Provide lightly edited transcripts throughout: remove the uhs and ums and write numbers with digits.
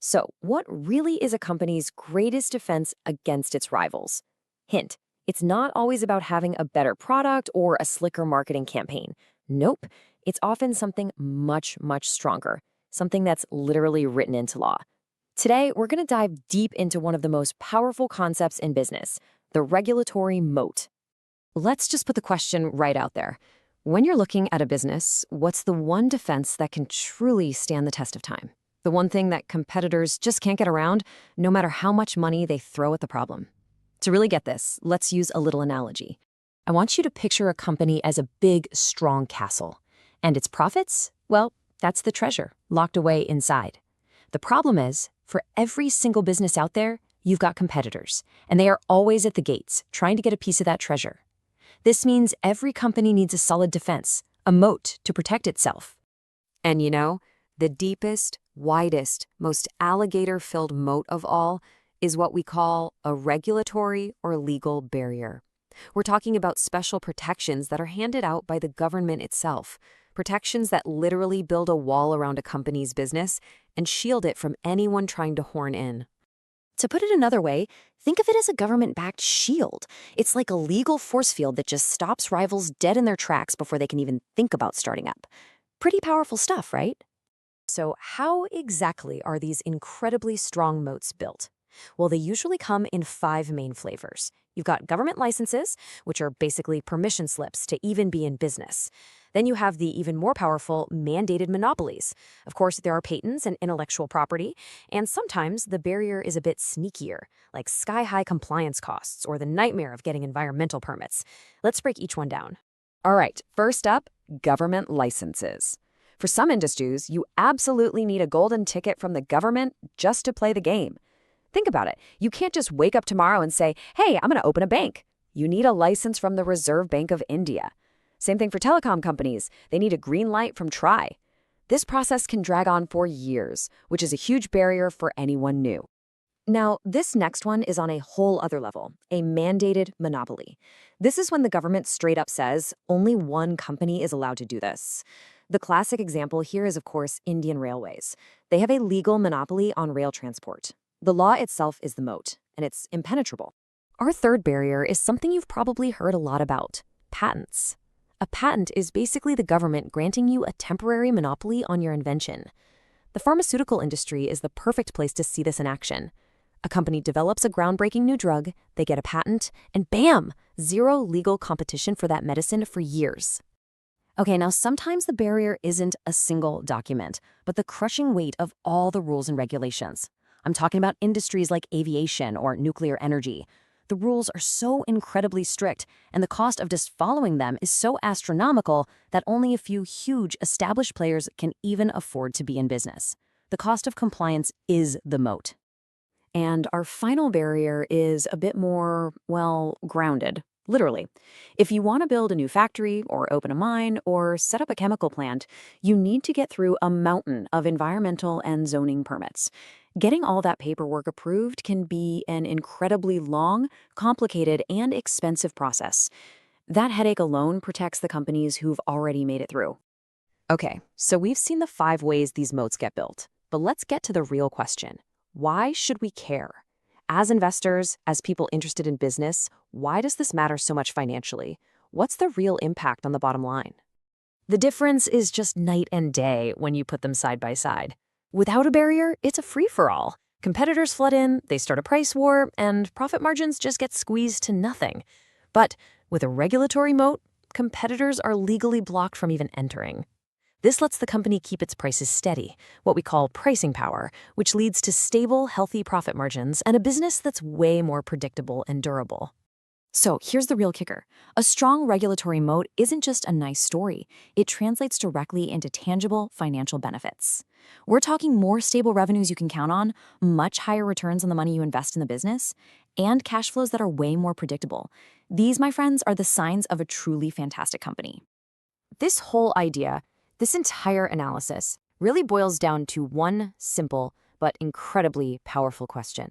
So, what really is a company's greatest defense against its rivals? Hint, it's not always about having a better product or a slicker marketing campaign. Nope, it's often something much, much stronger, something that's literally written into law. Today, we're going to dive deep into one of the most powerful concepts in business, the regulatory moat. Let's just put the question right out there. When you're looking at a business, what's the one defense that can truly stand the test of time? The one thing that competitors just can't get around, no matter how much money they throw at the problem. To really get this, let's use a little analogy. I want you to picture a company as a big, strong castle. And its profits? Well, that's the treasure, locked away inside. The problem is, for every single business out there, you've got competitors, and they are always at the gates, trying to get a piece of that treasure. This means every company needs a solid defense, a moat to protect itself. And the deepest, widest, most alligator-filled moat of all is what we call a regulatory or legal barrier. We're talking about special protections that are handed out by the government itself, protections that literally build a wall around a company's business and shield it from anyone trying to horn in. To put it another way, think of it as a government-backed shield. It's like a legal force field that just stops rivals dead in their tracks before they can even think about starting up. Pretty powerful stuff, right? So how exactly are these incredibly strong moats built? Well, they usually come in 5 main flavors. You've got government licenses, which are basically permission slips to even be in business. Then you have the even more powerful mandated monopolies. Of course, there are patents and intellectual property, and sometimes the barrier is a bit sneakier, like sky-high compliance costs or the nightmare of getting environmental permits. Let's break each one down. All right, first up, government licenses. For some industries, you absolutely need a golden ticket from the government just to play the game. Think about it. You can't just wake up tomorrow and say, hey, I'm going to open a bank. You need a license from the Reserve Bank of India. Same thing for telecom companies. They need a green light from TRI. This process can drag on for years, which is a huge barrier for anyone new. Now, this next one is on a whole other level, a mandated monopoly. This is when the government straight up says only one company is allowed to do this. The classic example here is, of course, Indian Railways. They have a legal monopoly on rail transport. The law itself is the moat, and it's impenetrable. Our third barrier is something you've probably heard a lot about, patents. A patent is basically the government granting you a temporary monopoly on your invention. The pharmaceutical industry is the perfect place to see this in action. A company develops a groundbreaking new drug, they get a patent, and bam, zero legal competition for that medicine for years. Okay, now sometimes the barrier isn't a single document, but the crushing weight of all the rules and regulations. I'm talking about industries like aviation or nuclear energy. The rules are so incredibly strict, and the cost of just following them is so astronomical that only a few huge established players can even afford to be in business. The cost of compliance is the moat. And our final barrier is a bit more, well, grounded. Literally. If you want to build a new factory or open a mine or set up a chemical plant, you need to get through a mountain of environmental and zoning permits. Getting all that paperwork approved can be an incredibly long, complicated, and expensive process. That headache alone protects the companies who've already made it through. Okay, so we've seen the 5 ways these moats get built, but let's get to the real question. Why should we care? As investors, as people interested in business, why does this matter so much financially? What's the real impact on the bottom line? The difference is just night and day when you put them side by side. Without a barrier, it's a free-for-all. Competitors flood in, they start a price war, and profit margins just get squeezed to nothing. But with a regulatory moat, competitors are legally blocked from even entering. This lets the company keep its prices steady, what we call pricing power, which leads to stable, healthy profit margins and a business that's way more predictable and durable. So here's the real kicker. A strong regulatory moat isn't just a nice story. It translates directly into tangible financial benefits. We're talking more stable revenues you can count on, much higher returns on the money you invest in the business, and cash flows that are way more predictable. These, my friends, are the signs of a truly fantastic company. This whole idea, this entire analysis, really boils down to one simple but incredibly powerful question.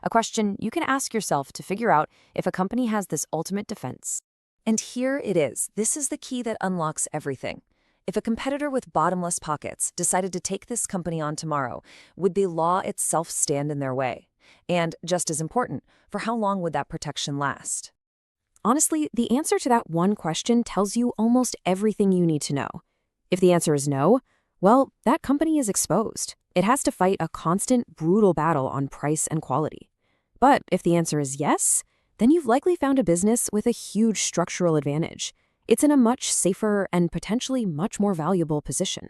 A question you can ask yourself to figure out if a company has this ultimate defense. And here it is. This is the key that unlocks everything. If a competitor with bottomless pockets decided to take this company on tomorrow, would the law itself stand in their way? And, just as important, for how long would that protection last? Honestly, the answer to that one question tells you almost everything you need to know. If the answer is no, well, that company is exposed. It has to fight a constant, brutal battle on price and quality. But if the answer is yes, then you've likely found a business with a huge structural advantage. It's in a much safer and potentially much more valuable position.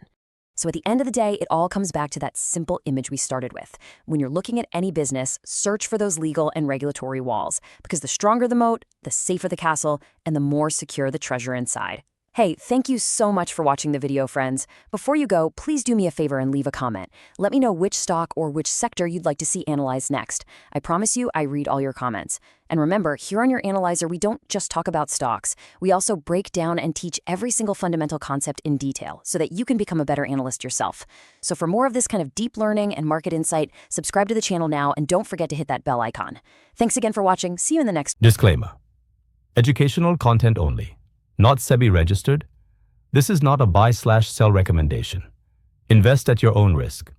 So at the end of the day, it all comes back to that simple image we started with. When you're looking at any business, search for those legal and regulatory walls, because the stronger the moat, the safer the castle, and the more secure the treasure inside. Hey, thank you so much for watching the video, friends. Before you go, please do me a favor and leave a comment. Let me know which stock or which sector you'd like to see analyzed next. I promise you I read all your comments. And remember, here on your analyzer, we don't just talk about stocks. We also break down and teach every single fundamental concept in detail so that you can become a better analyst yourself. So for more of this kind of deep learning and market insight, subscribe to the channel now and don't forget to hit that bell icon. Thanks again for watching. See you in the next. Disclaimer. Educational content only. Not SEBI registered. This is not a buy/sell recommendation. Invest at your own risk.